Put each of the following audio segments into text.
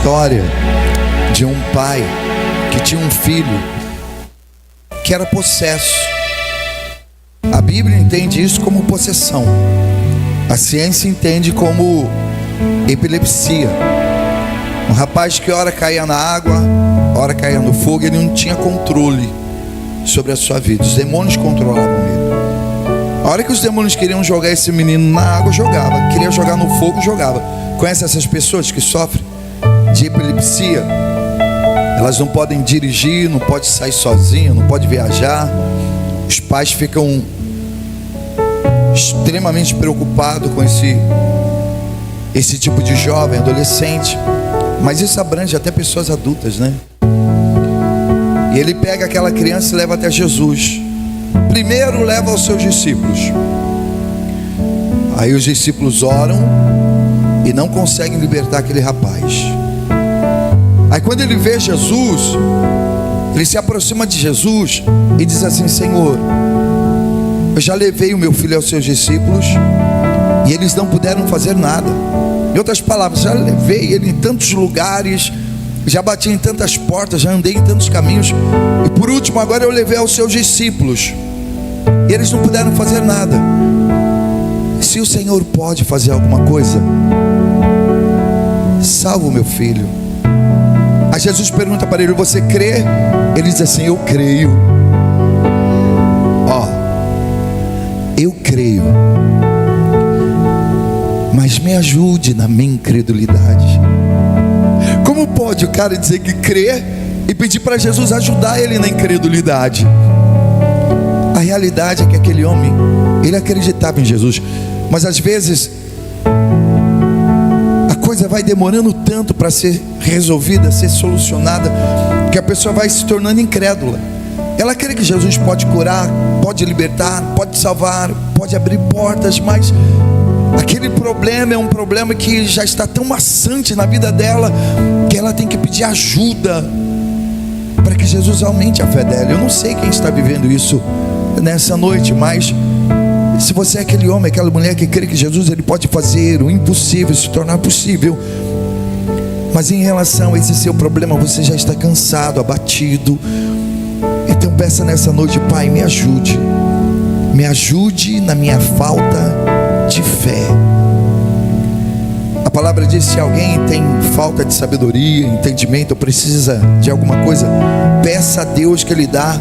história de um pai que tinha um filho que era possesso. A Bíblia entende isso como possessão. A ciência entende como epilepsia. Um rapaz que ora caía na água, ora caía no fogo, ele não tinha controle sobre a sua vida. Os demônios controlavam ele. A hora que os demônios queriam jogar esse menino na água, jogava. Queria jogar no fogo, jogava. Conhece essas pessoas que sofrem de epilepsia? Elas não podem dirigir, não podem sair sozinhas, não podem viajar. Os pais ficam extremamente preocupados com esse tipo de jovem, adolescente. Mas isso abrange até pessoas adultas, né? E ele pega aquela criança e leva até Jesus. Primeiro leva aos seus discípulos. Aí os discípulos oram e não conseguem libertar aquele rapaz. Aí quando ele vê Jesus, ele se aproxima de Jesus e diz assim: Senhor, eu já levei o meu filho aos seus discípulos e eles não puderam fazer nada. Em outras palavras, já levei ele em tantos lugares, já bati em tantas portas, já andei em tantos caminhos, e por último agora eu levei aos seus discípulos e eles não puderam fazer nada. Se o Senhor pode fazer alguma coisa, salva o meu filho. Aí Jesus pergunta para ele: você crê? Ele diz assim: eu creio. Eu creio, mas me ajude na minha incredulidade. Como pode o cara dizer que crê e pedir para Jesus ajudar ele na incredulidade? A realidade é que aquele homem, ele acreditava em Jesus, mas às vezes a coisa vai demorando tanto para ser resolvida, ser solucionada, que a pessoa vai se tornando incrédula. Ela crê que Jesus pode curar, pode libertar, pode salvar, pode abrir portas, mas aquele problema é um problema que já está tão maçante na vida dela, que ela tem que pedir ajuda para que Jesus aumente a fé dela. Eu não sei quem está vivendo isso nessa noite, mas se você é aquele homem, aquela mulher que crê que Jesus ele pode fazer o impossível se tornar possível, mas em relação a esse seu problema você já está cansado, abatido, então peça nessa noite: Pai, me ajude na minha falta de fé. A palavra diz: se alguém tem falta de sabedoria, entendimento, ou precisa de alguma coisa, peça a Deus que Ele dá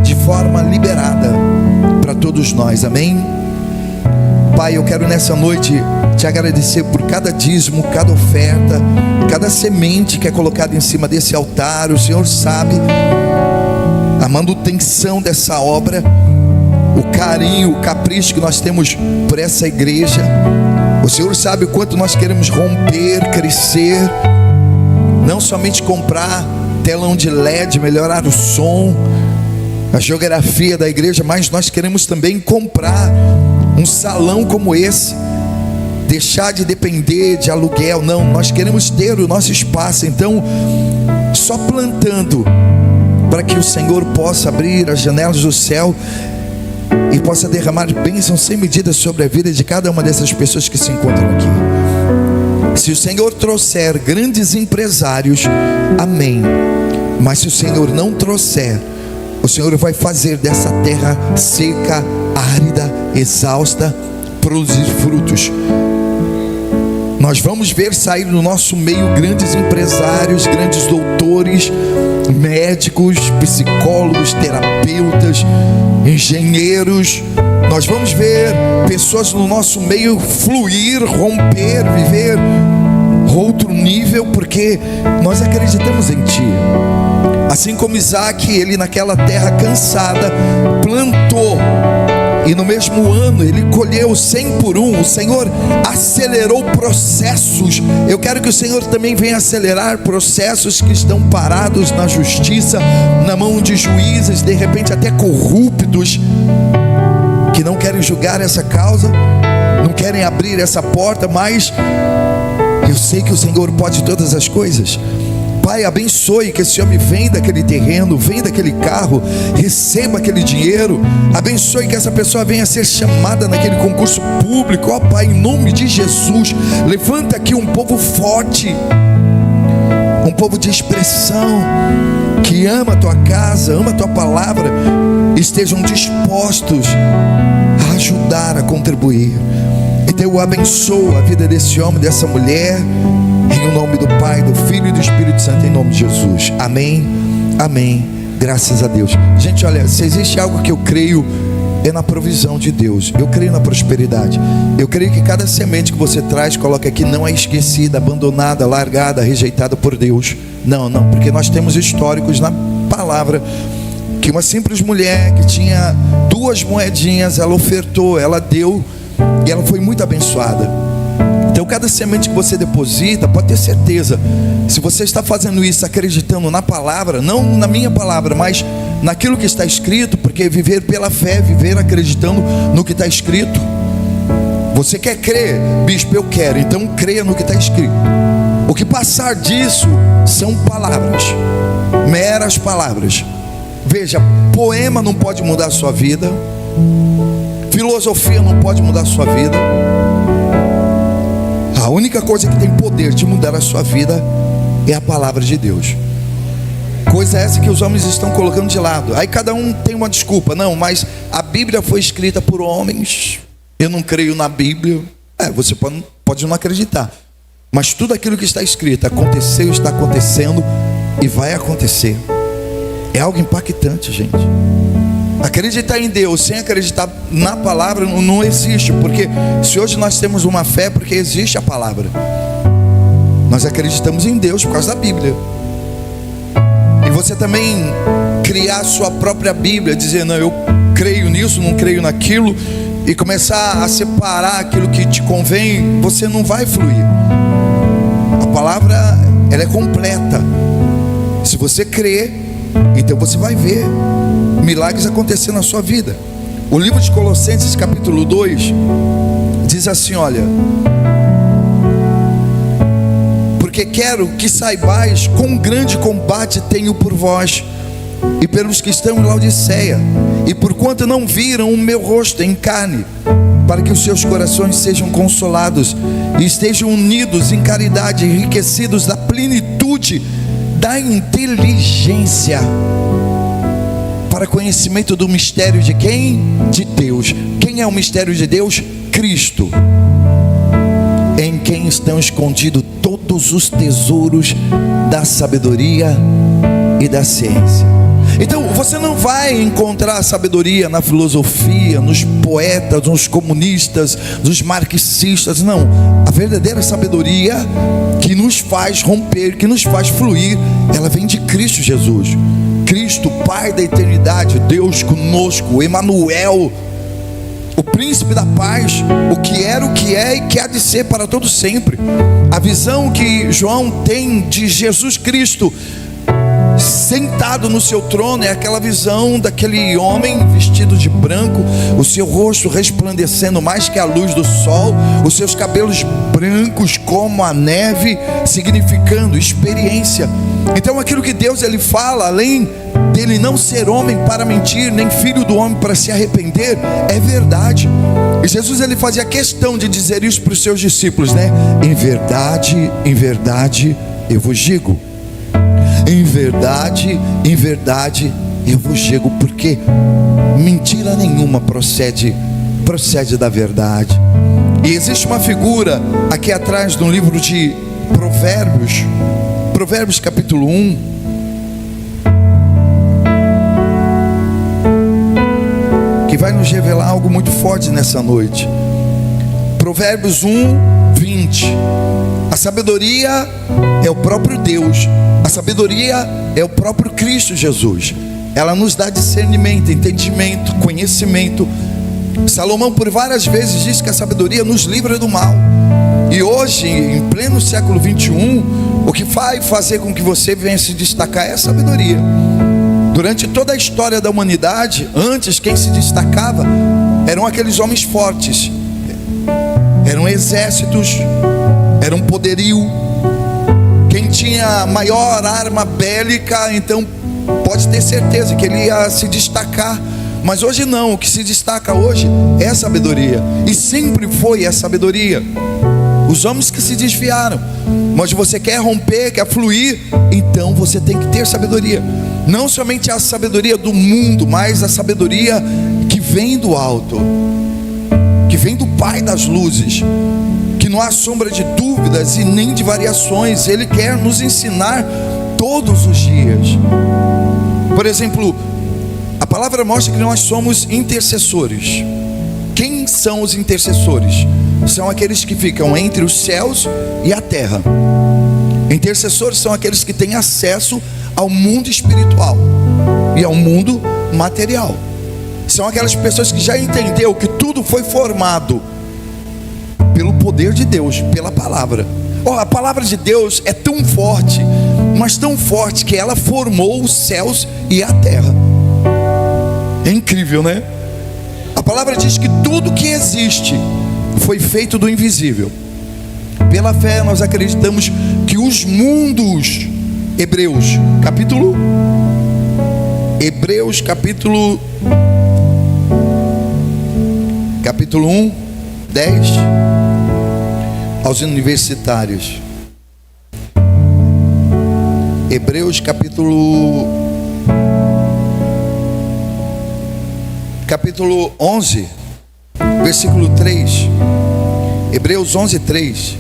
de forma liberada para todos nós, amém? Pai, eu quero nessa noite te agradecer por cada dízimo, cada oferta, cada semente que é colocada em cima desse altar. O Senhor sabe a manutenção dessa obra, o carinho, o capricho que nós temos por essa igreja. O Senhor sabe o quanto nós queremos romper, crescer, não somente comprar telão de LED, melhorar o som, a geografia da igreja, mas nós queremos também comprar um salão como esse, deixar de depender de aluguel. Não, nós queremos ter o nosso espaço. Então, só plantando, para que o Senhor possa abrir as janelas do céu e possa derramar bênçãos sem medida sobre a vida de cada uma dessas pessoas que se encontram aqui. Se o Senhor trouxer grandes empresários, amém. Mas se o Senhor não trouxer, o Senhor vai fazer dessa terra seca, árida, exausta, produzir frutos. Nós vamos ver sair do nosso meio grandes empresários, grandes doutores, médicos, psicólogos, terapeutas, engenheiros. Nós vamos ver pessoas no nosso meio fluir, romper, viver outro nível, porque nós acreditamos em Ti. Assim como Isaac, ele naquela terra cansada plantou, e no mesmo ano ele colheu 100 por 1. O Senhor acelerou processos. Eu quero que o Senhor também venha acelerar processos que estão parados na justiça, na mão de juízes, de repente até corruptos, que não querem julgar essa causa, não querem abrir essa porta, mas eu sei que o Senhor pode todas as coisas. Pai, abençoe que esse homem venha daquele terreno, venha daquele carro, receba aquele dinheiro. Abençoe que essa pessoa venha a ser chamada naquele concurso público. Ó Pai, em nome de Jesus, levanta aqui um povo forte, um povo de expressão, que ama a tua casa, ama a tua palavra, estejam dispostos a ajudar, a contribuir. Então eu abençoo a vida desse homem, dessa mulher, em nome do Pai, do Filho e do Espírito Santo, em nome de Jesus. Amém, amém, graças a Deus. Gente, olha, se existe algo que eu creio, é na provisão de Deus. Eu creio na prosperidade. Eu creio que cada semente que você traz, coloca aqui, não é esquecida, abandonada, largada, rejeitada por Deus. Não, porque nós temos históricos na palavra, que uma simples mulher que tinha 2 moedinhas, ela ofertou, ela deu, e ela foi muito abençoada. Então cada semente que você deposita, pode ter certeza, se você está fazendo isso acreditando na palavra, não na minha palavra, mas naquilo que está escrito, porque viver pela fé, viver acreditando no que está escrito. Você quer crer? Bispo, eu quero, então creia no que está escrito. O que passar disso são palavras, meras palavras. Veja, poema não pode mudar a sua vida, filosofia não pode mudar a sua vida. A única coisa que tem poder de mudar a sua vida é a palavra de Deus. Coisa essa que os homens estão colocando de lado. Aí cada um tem uma desculpa. Não, mas a Bíblia foi escrita por homens. Eu não creio na Bíblia. Você pode não acreditar, mas tudo aquilo que está escrito aconteceu, está acontecendo e vai acontecer. É algo impactante, gente. Acreditar em Deus sem acreditar na palavra não existe. Porque se hoje nós temos uma fé, porque existe a palavra. Nós acreditamos em Deus por causa da Bíblia. E você também criar a sua própria Bíblia, dizer, não, eu creio nisso, não creio naquilo, e começar a separar aquilo que te convém, você não vai fluir. A palavra, ela é completa. Se você crer, então você vai ver milagres acontecer na sua vida. O livro de Colossenses capítulo 2 diz assim, olha: porque quero que saibais quão grande combate tenho por vós e pelos que estão em Laodiceia, e porquanto não viram o meu rosto em carne, para que os seus corações sejam consolados e estejam unidos em caridade, enriquecidos da plenitude da inteligência, para conhecimento do mistério de quem? De Deus. Quem é o mistério de Deus? Cristo, em quem estão escondidos todos os tesouros da sabedoria e da ciência. Então você não vai encontrar sabedoria na filosofia, nos poetas, nos comunistas, nos marxistas. Não, a verdadeira sabedoria que nos faz romper, que nos faz fluir, ela vem de Cristo Jesus. Cristo, Pai da eternidade, Deus conosco, Emanuel, o príncipe da paz, o que era, o que é e que há de ser para todo sempre. A visão que João tem de Jesus Cristo sentado no seu trono é aquela visão daquele homem vestido de branco, o seu rosto resplandecendo mais que a luz do sol, os seus cabelos brancos como a neve, significando experiência. Então aquilo que Deus ele fala, além dele não ser homem para mentir, nem filho do homem para se arrepender, é verdade. E Jesus ele fazia questão de dizer isso para os seus discípulos, né? Em verdade eu vos digo. Em verdade eu vos digo, porque mentira nenhuma procede da verdade. E existe uma figura aqui atrás no livro de Provérbios capítulo 1, que vai nos revelar algo muito forte nessa noite. Provérbios 1:20. A sabedoria é o próprio Deus. A sabedoria é o próprio Cristo Jesus. Ela nos dá discernimento, entendimento, conhecimento. Salomão por várias vezes diz que a sabedoria nos livra do mal. E hoje, em pleno século 21, o que vai fazer com que você venha se destacar é a sabedoria. Durante toda a história da humanidade, antes quem se destacava eram aqueles homens fortes, eram exércitos, era um poderio. quem tinha maior arma bélica, então pode ter certeza que ele ia se destacar. Mas hoje não, o que se destaca hoje é a sabedoria, e sempre foi a sabedoria. Os homens que se desviaram, mas você quer romper, quer fluir, então você tem que ter sabedoria. Não somente a sabedoria do mundo, mas a sabedoria que vem do alto, que vem do Pai das luzes, que não há sombra de dúvidas e nem de variações. Ele quer nos ensinar todos os dias. Por exemplo, a palavra mostra que nós somos intercessores. Quem são os intercessores? São aqueles que ficam entre os céus e a terra. Intercessores são aqueles que têm acesso ao mundo espiritual e ao mundo material. São aquelas pessoas que já entenderam que tudo foi formado pelo poder de Deus, pela palavra. A palavra de Deus é tão forte, mas tão forte, que ela formou os céus e a terra. É incrível, né? A palavra diz que tudo que existe foi feito do invisível. Pela fé nós acreditamos que os mundos, Hebreus capítulo 1, 10, aos universitários. Hebreus capítulo 11, versículo 3. Hebreus 11, 3.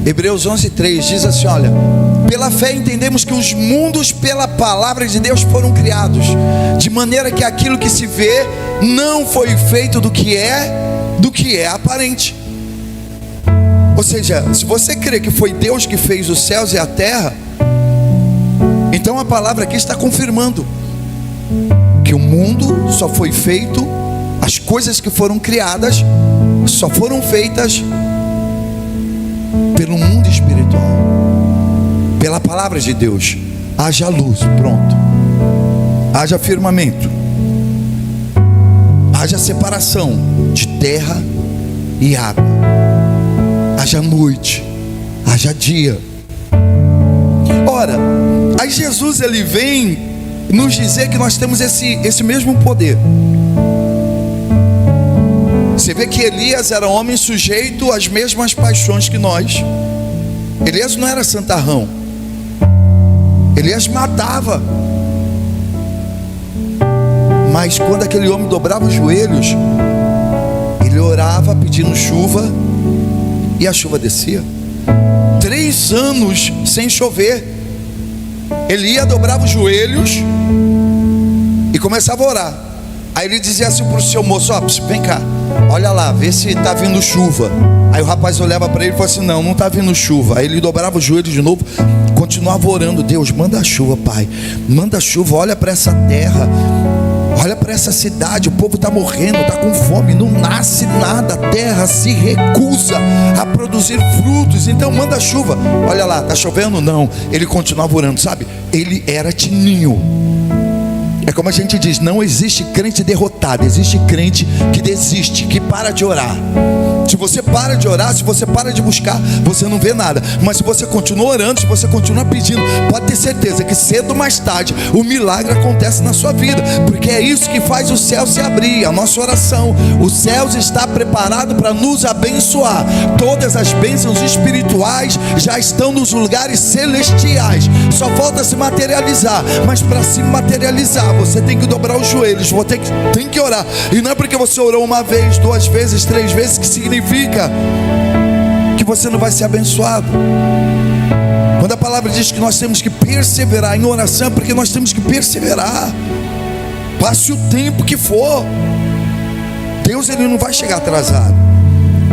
Hebreus 11, 3 diz assim: olha, pela fé entendemos que os mundos pela palavra de Deus foram criados, de maneira que aquilo que se vê não foi feito do que é aparente. Ou seja, se você crê que foi Deus que fez os céus e a terra, então a palavra aqui está confirmando que o mundo só foi feito, as coisas que foram criadas só foram feitas pelo mundo espiritual, pela palavra de Deus. Haja luz, pronto. Haja firmamento, haja separação de terra e água, haja noite, haja dia. Ora, aí Jesus ele vem nos dizer que nós temos esse mesmo poder. Você vê que Elias era um homem sujeito às mesmas paixões que nós. Elias não era santarrão. Elias matava. Mas quando aquele homem dobrava os joelhos, ele orava pedindo chuva, e a chuva descia. 3 anos sem chover, Elias dobrava os joelhos e começava a orar. Aí ele dizia assim para o seu moço: ó, vem cá, olha lá, vê se está vindo chuva. Aí o rapaz olhava para ele e falou assim: não está vindo chuva. Aí ele dobrava os joelhos de novo, continuava orando: Deus, manda a chuva, Pai, manda a chuva. Olha para essa terra, olha para essa cidade, o povo está morrendo, está com fome, não nasce nada, a terra se recusa a produzir frutos, então manda chuva. Olha lá, está chovendo? Não. Ele continuava orando, sabe? Ele era tininho. É como a gente diz, não existe crente derrotado, existe crente que desiste, que para de orar. Se você para de orar, se você para de buscar, você não vê nada. Mas se você continua orando, se você continua pedindo, pode ter certeza que cedo ou mais tarde o milagre acontece na sua vida, porque é isso que faz o céu se abrir. A nossa oração, o céu está preparado para nos abençoar. Todas as bênçãos espirituais já estão nos lugares celestiais, só falta se materializar. Mas para se materializar, você tem que dobrar os joelhos, você tem que orar. E não é porque você orou uma vez, 2 vezes, 3 vezes que significa que você não vai ser abençoado. Quando a palavra diz que nós temos que perseverar em oração, é porque nós temos que perseverar. Passe o tempo que for. Deus ele não vai chegar atrasado.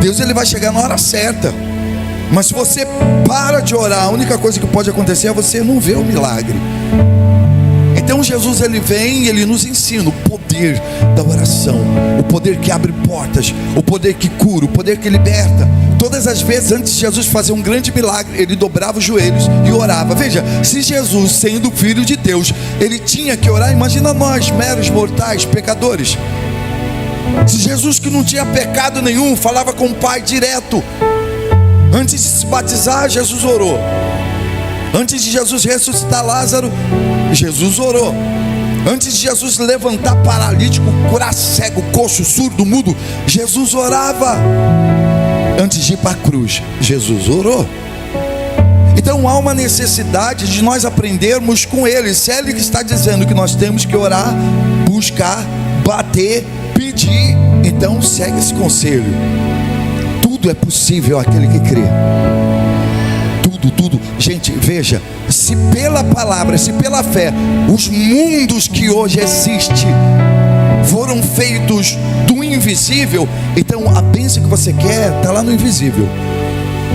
Deus ele vai chegar na hora certa. Mas se você para de orar, a única coisa que pode acontecer é você não ver o milagre. Então Jesus ele vem e ele nos ensina o poder da oração, o poder que abre portas, o poder que cura, o poder que liberta. Todas as vezes antes de Jesus fazer um grande milagre, ele dobrava os joelhos e orava. Veja, se Jesus, sendo filho de Deus, ele tinha que orar, imagina nós, meros mortais, pecadores. Se Jesus, que não tinha pecado nenhum, falava com o Pai direto. Antes de se batizar, Jesus orou. Antes de Jesus ressuscitar Lázaro, Jesus orou. Antes de Jesus levantar paralítico, curar cego, coxo, surdo, mudo, Jesus orava. Antes de ir para a cruz, Jesus orou. Então há uma necessidade de nós aprendermos com Ele. Se Ele que está dizendo que nós temos que orar, buscar, bater, pedir, então segue esse conselho. Tudo é possível àquele que crê. Tudo. Gente, veja, se pela palavra, se pela fé, os mundos que hoje existem foram feitos do invisível, então a bênção que você quer está lá no invisível.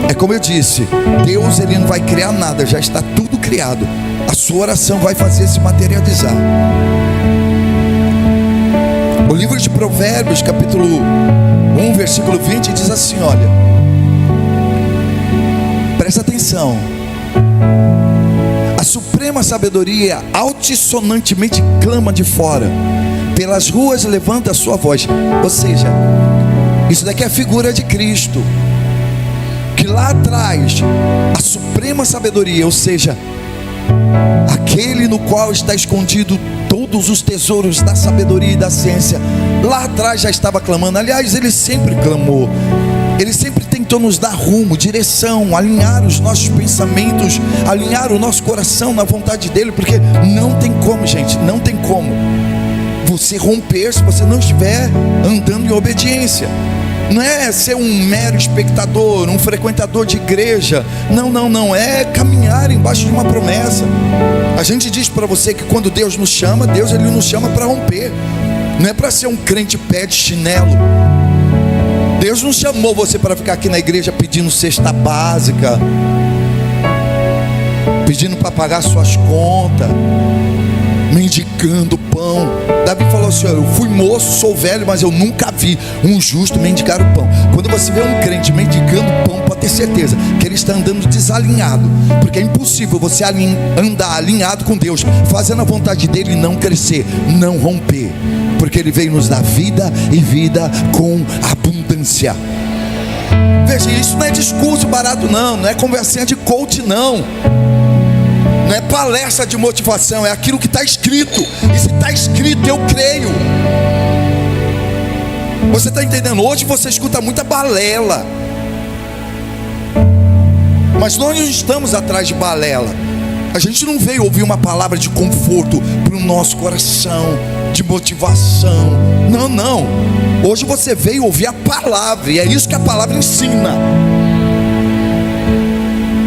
É como eu disse, Deus, Ele não vai criar nada, já está tudo criado. A sua oração vai fazer se materializar. O livro de Provérbios, capítulo 1, versículo 20, diz assim, olha, presta atenção. A suprema sabedoria altissonantemente clama de fora, pelas ruas levanta a sua voz. Ou seja, isso daqui é a figura de Cristo, que lá atrás, a suprema sabedoria, ou seja, aquele no qual está escondido todos os tesouros da sabedoria e da ciência, lá atrás já estava clamando. Aliás, Ele sempre clamou. Ele sempre tentou nos dar rumo, direção, alinhar os nossos pensamentos, alinhar o nosso coração na vontade dEle, porque não tem como, gente, não tem como você romper se você não estiver andando em obediência. Não é ser um mero espectador, um frequentador de igreja. Não, é caminhar embaixo de uma promessa. A gente diz para você que quando Deus nos chama, Deus, Ele nos chama para romper. Não é para ser um crente pé de chinelo. Deus não chamou você para ficar aqui na igreja pedindo cesta básica, pedindo para pagar suas contas, mendigando pão. Davi falou assim, eu fui moço, sou velho, mas eu nunca vi um justo mendigar o pão. Quando você vê um crente mendigando pão, pode ter certeza que ele está andando desalinhado, porque é impossível você andar alinhado com Deus, fazendo a vontade dele e não crescer, não romper, porque Ele veio nos dar vida e vida com abundância. Veja, isso não é discurso barato não é conversinha de coach não é palestra de motivação, é aquilo que está escrito. E se está escrito, eu creio. Você está entendendo? Hoje você escuta muita balela, mas nós não estamos atrás de balela. A gente não veio ouvir uma palavra de conforto para o nosso coração, de motivação. Não. Hoje você veio ouvir a palavra, e é isso que a palavra ensina.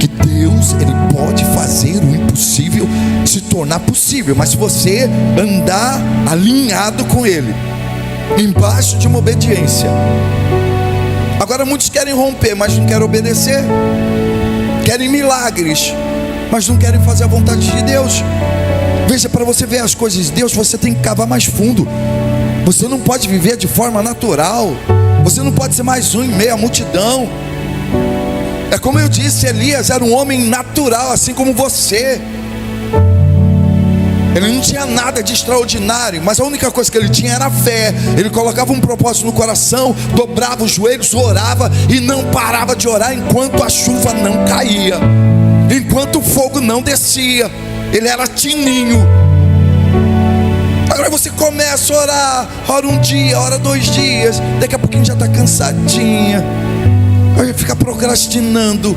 Que Deus, Ele pode fazer o impossível se tornar possível, mas se você andar alinhado com Ele, embaixo de uma obediência. Agora muitos querem romper, mas não querem obedecer. Querem milagres, mas não querem fazer a vontade de Deus. Veja, para você ver as coisas de Deus, você tem que cavar mais fundo. Você não pode viver de forma natural. Você não pode ser mais um em meio à multidão. É como eu disse, Elias era um homem natural, assim como você. Ele não tinha nada de extraordinário, mas a única coisa que ele tinha era fé. Ele colocava um propósito no coração, dobrava os joelhos, orava e não parava de orar enquanto a chuva não caía, enquanto o fogo não descia. Ele era tininho. Agora você começa a orar, ora um dia, ora 2 dias, daqui a pouquinho já está cansadinha, aí fica procrastinando,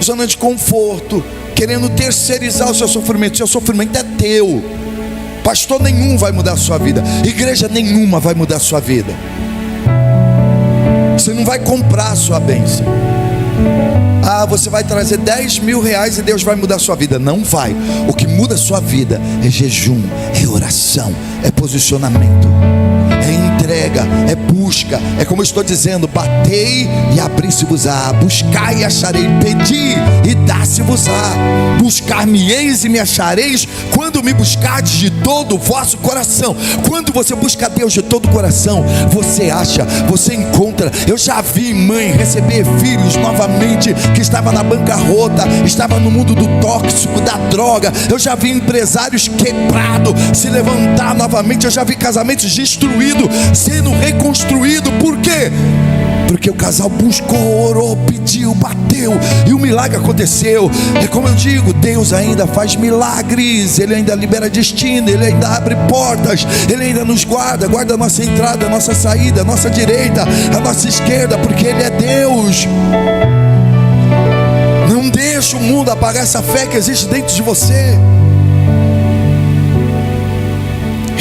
zona de conforto, querendo terceirizar o seu sofrimento. Seu sofrimento é teu. Pastor nenhum vai mudar a sua vida, igreja nenhuma vai mudar a sua vida. Você não vai comprar a sua bênção. Você vai trazer 10 mil reais e Deus vai mudar a sua vida. Não vai. O que muda a sua vida é jejum, é oração, é posicionamento, é entrega, é busca. É como eu estou dizendo: batei e abri-se-vos-á, buscai e acharei, pedi e dá-se-vos-á, buscar-me-eis e me achareis, quando me buscardes de todo o vosso coração. Quando você busca Deus de todo o coração, você acha, você encontra. Eu já vi mãe receber filhos novamente que estava na bancarrota, estava no mundo do tóxico, da droga. Eu já vi empresários quebrados se levantar novamente. Eu já vi casamentos destruídos sendo reconstruído. Por quê? Porque o casal buscou, orou, pediu, bateu e o milagre aconteceu. É como eu digo, Deus ainda faz milagres. Ele ainda libera destino, Ele ainda abre portas, Ele ainda nos guarda, guarda a nossa entrada, a nossa saída, a nossa direita, a nossa esquerda, porque Ele é Deus. Não deixe o mundo apagar essa fé que existe dentro de você.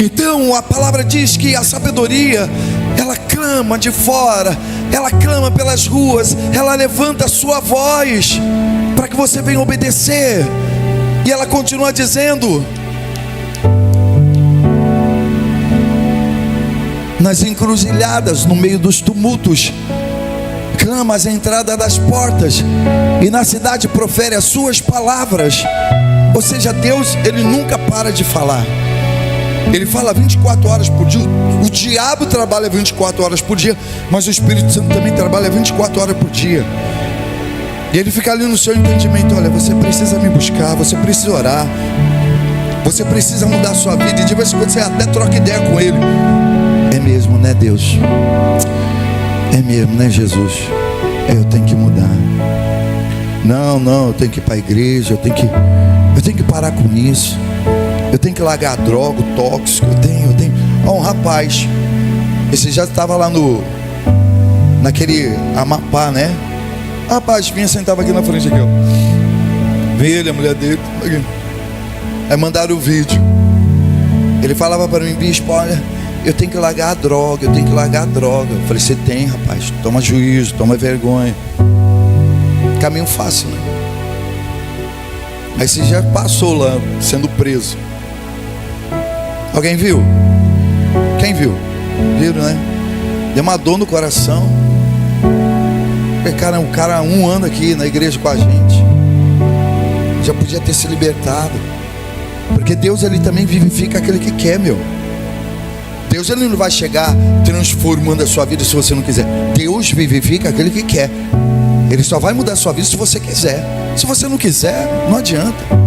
Então a palavra diz que a sabedoria, ela clama de fora, ela clama pelas ruas, ela levanta a sua voz para que você venha obedecer. E ela continua dizendo: nas encruzilhadas, no meio dos tumultos, clama às entradas das portas, e na cidade profere as suas palavras. Ou seja, Deus, Ele nunca para de falar. Ele fala 24 horas por dia. O diabo trabalha 24 horas por dia, mas o Espírito Santo também trabalha 24 horas por dia. E Ele fica ali no seu entendimento: olha, você precisa me buscar, você precisa orar, você precisa mudar a sua vida. E de vez em quando você até troca ideia com Ele. É mesmo, né, Deus? É mesmo, né, Jesus? Eu tenho que mudar. Não, eu tenho que ir para a igreja, eu tenho que parar com isso. Eu tenho que largar a droga, o tóxico. Eu tenho. Um rapaz, esse já estava lá naquele Amapá, né? O rapaz vinha, sentava aqui na frente aqui, ó. Veio ele, a mulher dele, aqui. Aí mandaram o vídeo. Ele falava para mim: bispo, olha, eu tenho que largar a droga, eu tenho que largar a droga. Eu falei: você tem, rapaz, toma juízo, toma vergonha. Caminho fácil, né? Aí você já passou lá, sendo preso. Alguém viu? Quem viu? Viram, né? Deu uma dor no coração. Cara, o cara há 1 ano aqui na igreja com a gente, já podia ter se libertado. Porque Deus, Ele também vivifica aquele que quer, meu. Deus, Ele não vai chegar transformando a sua vida se você não quiser. Deus vivifica aquele que quer. Ele só vai mudar a sua vida se você quiser. Se você não quiser, não adianta.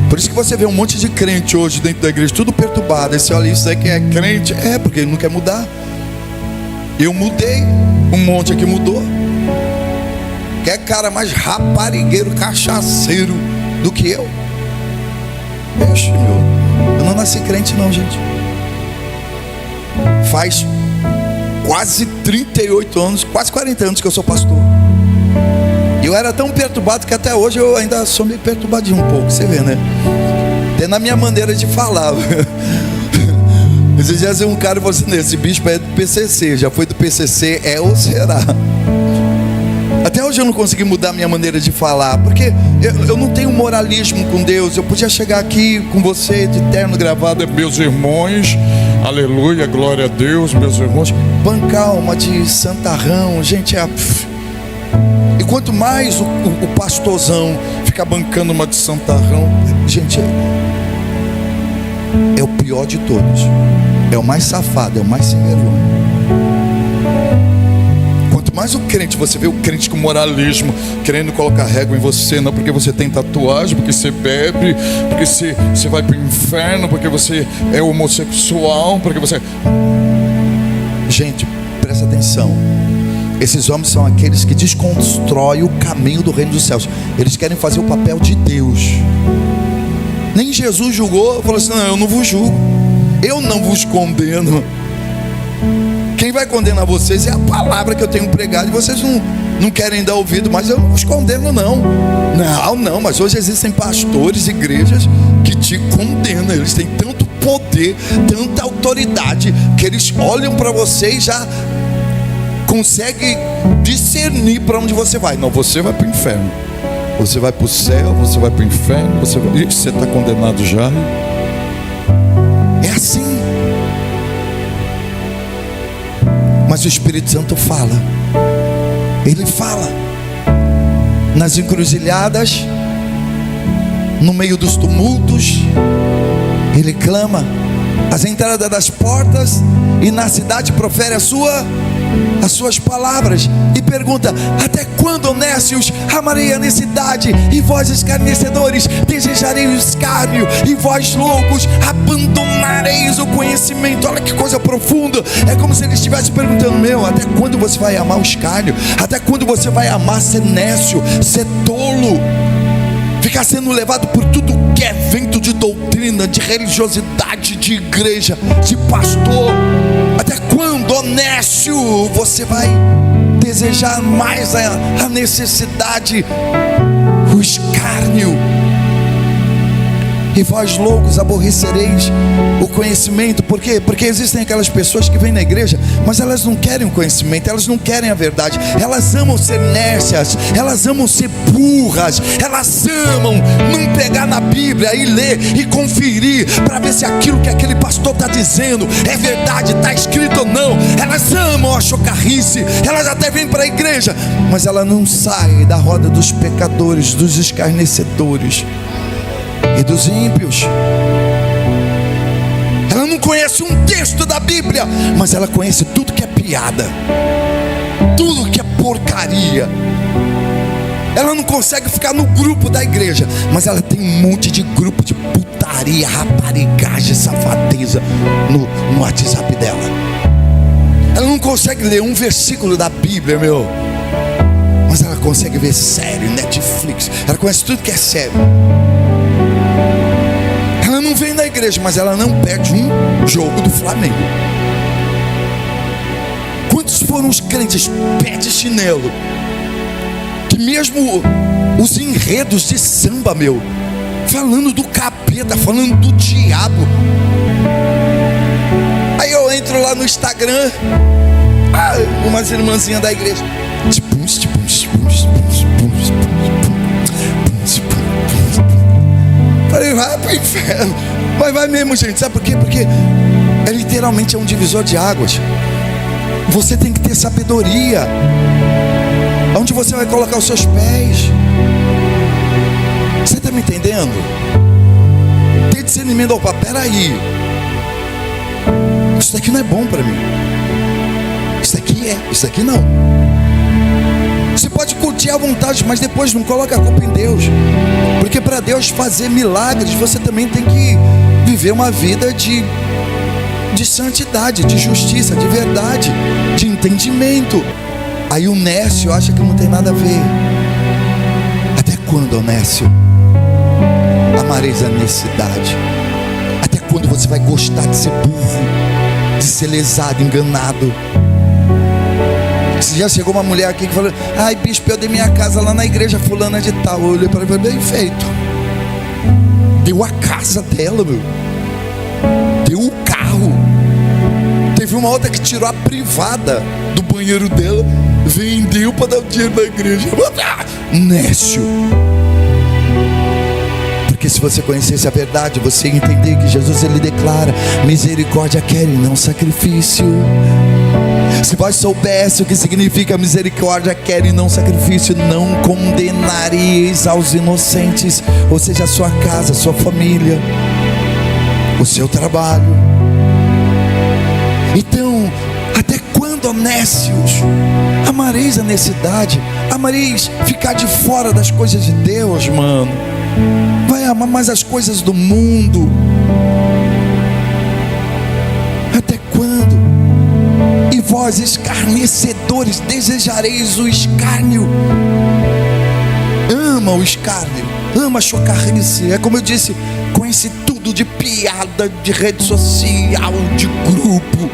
Por isso que você vê um monte de crente hoje dentro da igreja, tudo perturbado. Aí você olha, isso aí que é crente? É, porque ele não quer mudar. Eu mudei, um monte aqui mudou. Quer cara mais raparigueiro, cachaceiro do que eu? Oxe, eu não nasci crente não, gente. Faz quase 38 anos, quase 40 anos que eu sou pastor. Eu era tão perturbado que até hoje eu ainda sou meio perturbadinho um pouco, você vê, né? Até na minha maneira de falar. Esses dias um cara falou assim: esse bispo é do PCC, já foi do PCC, é ou será? Até hoje eu não consegui mudar a minha maneira de falar, porque eu não tenho moralismo com Deus. Eu podia chegar aqui com você de terno gravado: meus irmãos, aleluia, glória a Deus, meus irmãos. Bancar uma de santarrão, gente, e quanto mais o pastorzão ficar bancando uma de santarrão, gente, é o pior de todos. É o mais safado, é o mais sem vergonha. Quanto mais o crente, você vê o crente com moralismo, querendo colocar régua em você, não porque você tem tatuagem, porque você bebe, porque você vai para o inferno, porque você é homossexual, porque você... Gente, presta atenção. Esses homens são aqueles que desconstroem o caminho do reino dos céus. Eles querem fazer o papel de Deus. Nem Jesus julgou, falou assim: não, eu não vos julgo, eu não vos condeno. Quem vai condenar vocês é a palavra que eu tenho pregado. E vocês não querem dar ouvido, mas eu não vos condeno não. Não, mas hoje existem pastores, igrejas que te condenam. Eles têm tanto poder, tanta autoridade, que eles olham para você e já consegue discernir para onde você vai. Não, você vai para o inferno, você vai para o céu, você vai para o inferno, você está condenado já. É assim. Mas o Espírito Santo fala. Ele fala nas encruzilhadas, no meio dos tumultos. Ele clama às entradas das portas, e na cidade profere as suas palavras. E pergunta: até quando, nécios, amarei a necessidade, e vós escarnecedores desejareis o escárnio, e vós loucos abandonareis o conhecimento? Olha que coisa profunda. É como se ele estivesse perguntando: até quando você vai amar o escárnio? Até quando você vai amar ser nécio, ser tolo, ficar sendo levado por tudo que é vento de doutrina, de religiosidade, de igreja, de pastor? Até quando, nécio, você vai desejar mais a necessidade, o escárnio? E vós loucos aborrecereis o conhecimento. Por quê? Porque existem aquelas pessoas que vêm na igreja, mas elas não querem o conhecimento, elas não querem a verdade. Elas amam ser nécias, elas amam ser burras, elas amam não pegar na Bíblia e ler e conferir para ver se aquilo que aquele pastor está dizendo é verdade, está escrito ou não. Elas amam a chocarrice, elas até vêm para a igreja, mas ela não sai da roda dos pecadores, dos escarnecedores e dos ímpios. Ela não conhece um texto da Bíblia, mas ela conhece tudo que é piada, tudo que é porcaria. Ela não consegue ficar no grupo da igreja, mas ela tem um monte de grupo de putaria, raparigagem, safadeza no WhatsApp dela. Ela não consegue ler um versículo da Bíblia, mas ela consegue ver série, Netflix. Ela conhece tudo que é sério. Ela não vem na igreja, mas ela não perde um jogo do Flamengo. Quantos foram os crentes pé de chinelo, que mesmo os enredos de samba, falando do capeta, falando do diabo, aí eu entro lá no Instagram, umas irmãzinhas da igreja, falei: vai pro inferno. Mas vai mesmo, gente. Sabe por quê? Porque literalmente é um divisor de águas. Você tem que ter sabedoria. Onde você vai colocar os seus pés? Você está me entendendo? Ter discernimento. Opa, peraí, isso daqui não é bom para mim. Isso daqui é, isso daqui não. Você pode curtir à vontade, mas depois não coloca a culpa em Deus. Porque para Deus fazer milagres, você também tem que viver uma vida de santidade, de justiça, de verdade, de entendimento. Aí o nécio acha que não tem nada a ver. Até quando, nécio, amareis a necessidade? Até quando você vai gostar de ser burro, de ser lesado, enganado? Já chegou uma mulher aqui que falou: ai, bispo, eu dei minha casa lá na igreja fulana de tal. Eu olhei para ele e falei: bem feito. Deu a casa dela, deu o carro. Teve uma outra que tirou a privada do banheiro dela, vendeu para dar o dinheiro na igreja. Nécio. Porque se você conhecesse a verdade, você ia entender que Jesus, ele declara: misericórdia quer e não sacrifício. Se vós soubesse o que significa misericórdia quer e não sacrifício, não condenaríeis aos inocentes. Ou seja, a sua casa, a sua família, o seu trabalho. Então, até quando, nécios, amareis a necessidade? Amareis ficar de fora das coisas de Deus, mano? Vai amar mais as coisas do mundo? Até quando? E vós, escarnecedores, desejareis o escárnio. Ama o escárnio, ama a chocarrice. É como eu disse, conhece tudo de piada, de rede social, de grupo,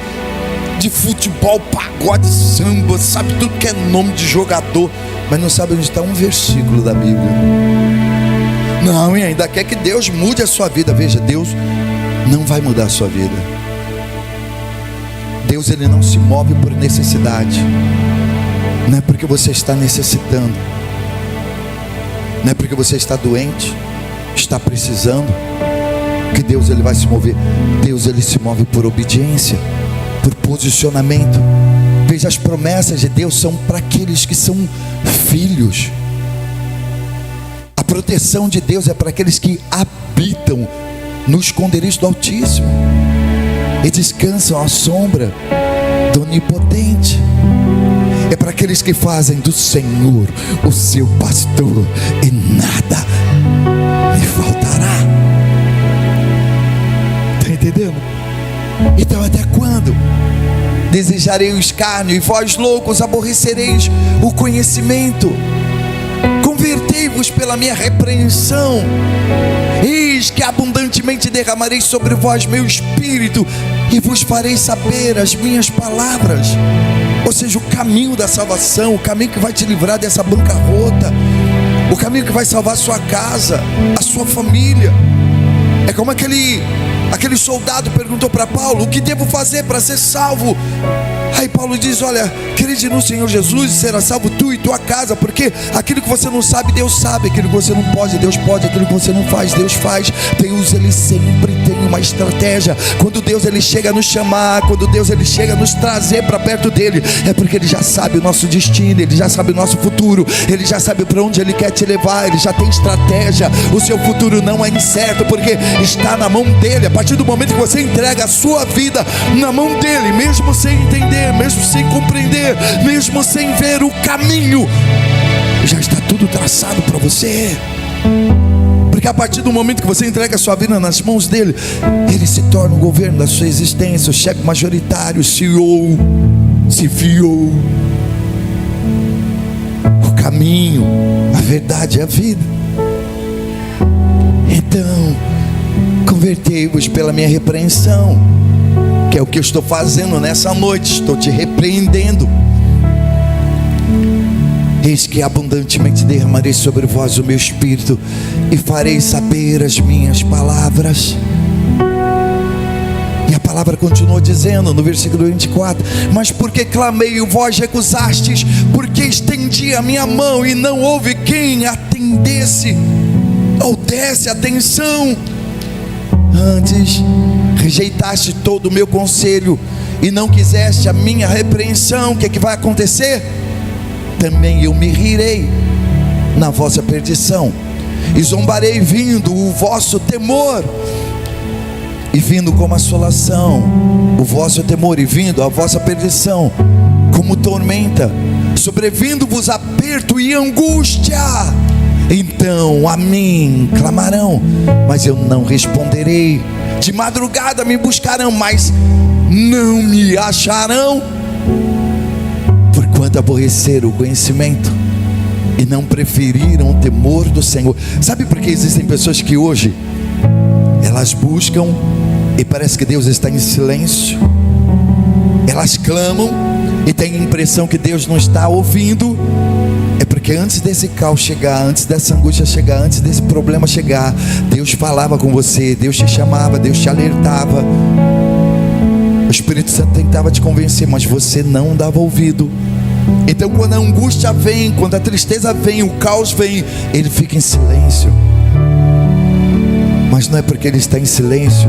de futebol, pagode, samba, sabe tudo que é nome de jogador, mas não sabe onde está um versículo da Bíblia. Não, e ainda quer que Deus mude a sua vida. Veja, Deus não vai mudar a sua vida. Deus, ele não se move por necessidade. Não é porque você está necessitando, não é porque você está doente, está precisando, que Deus, ele vai se mover. Deus, ele se move por obediência, por posicionamento. Veja, as promessas de Deus são para aqueles que são filhos. A proteção de Deus é para aqueles que habitam no esconderijo do Altíssimo e descansam à sombra do Onipotente. é para aqueles que fazem do Senhor o seu pastor, e nada me faltará. Está entendendo? Então até quando desejarei o escárnio, e vós loucos aborrecereis o conhecimento? Convertei-vos pela minha repreensão. Eis que abundantemente derramarei sobre vós meu espírito, e vos farei saber as minhas palavras. Ou seja, o caminho da salvação, o caminho que vai te livrar dessa bancarrota, o caminho que vai salvar a sua casa, a sua família. É como aquele soldado perguntou para Paulo: o que devo fazer para ser salvo? Aí Paulo diz: olha, crede no Senhor Jesus e será salvo tu e tua casa. Porque aquilo que você não sabe, Deus sabe. Aquilo que você não pode, Deus pode. Aquilo que você não faz, Deus faz. Deus, Ele sempre tem uma estratégia. Quando Deus, Ele chega a nos chamar, quando Deus, Ele chega a nos trazer para perto dEle, é porque Ele já sabe o nosso destino, Ele já sabe o nosso futuro, Ele já sabe para onde Ele quer te levar, Ele já tem estratégia. O seu futuro não é incerto, porque está na mão dEle. A partir do momento que você entrega a sua vida na mão dEle, mesmo sem entender, mesmo sem compreender, mesmo sem ver o caminho, já está tudo traçado para você. Porque a partir do momento que você entrega a sua vida nas mãos dele, ele se torna o governo da sua existência, o chefe majoritário, o CEO, CFO. O caminho, a verdade e a vida. Então, convertei-vos pela minha repreensão, que é o que eu estou fazendo nessa noite. Estou te repreendendo. Eis que abundantemente derramarei sobre vós o meu espírito, e farei saber as minhas palavras. E a palavra continua dizendo no versículo 24: mas porque clamei e vós recusastes, porque estendi a minha mão e não houve quem atendesse ou desse atenção. Antes rejeitaste todo o meu conselho e não quiseste a minha repreensão. O que é que vai acontecer? Também eu me rirei na vossa perdição, e zombarei vindo o vosso temor, e vindo como assolação o vosso temor, e vindo a vossa perdição como tormenta, sobrevindo-vos aperto e angústia. Então a mim clamarão, mas eu não responderei. De madrugada me buscarão, mas não me acharão. Porquanto aborreceram o conhecimento e não preferiram o temor do Senhor. Sabe por que existem pessoas que hoje elas buscam e parece que Deus está em silêncio? Elas clamam e têm a impressão que Deus não está ouvindo. É porque antes desse caos chegar, antes dessa angústia chegar, antes desse problema chegar, Deus falava com você, Deus te chamava, Deus te alertava. O Espírito Santo tentava te convencer, mas você não dava ouvido. Então quando a angústia vem, quando a tristeza vem, o caos vem, ele fica em silêncio. Mas não é porque ele está em silêncio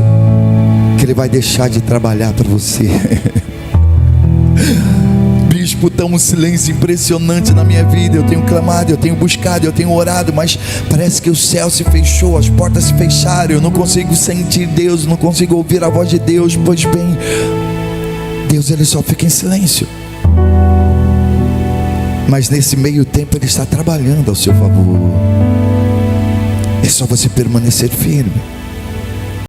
que ele vai deixar de trabalhar para você. Bispo, está um silêncio impressionante na minha vida. Eu tenho clamado, eu tenho buscado, eu tenho orado, mas parece que o céu se fechou, as portas se fecharam. Eu não consigo sentir Deus, não consigo ouvir a voz de Deus. Pois bem, Deus, ele só fica em silêncio, mas nesse meio tempo ele está trabalhando ao seu favor. É só você permanecer firme.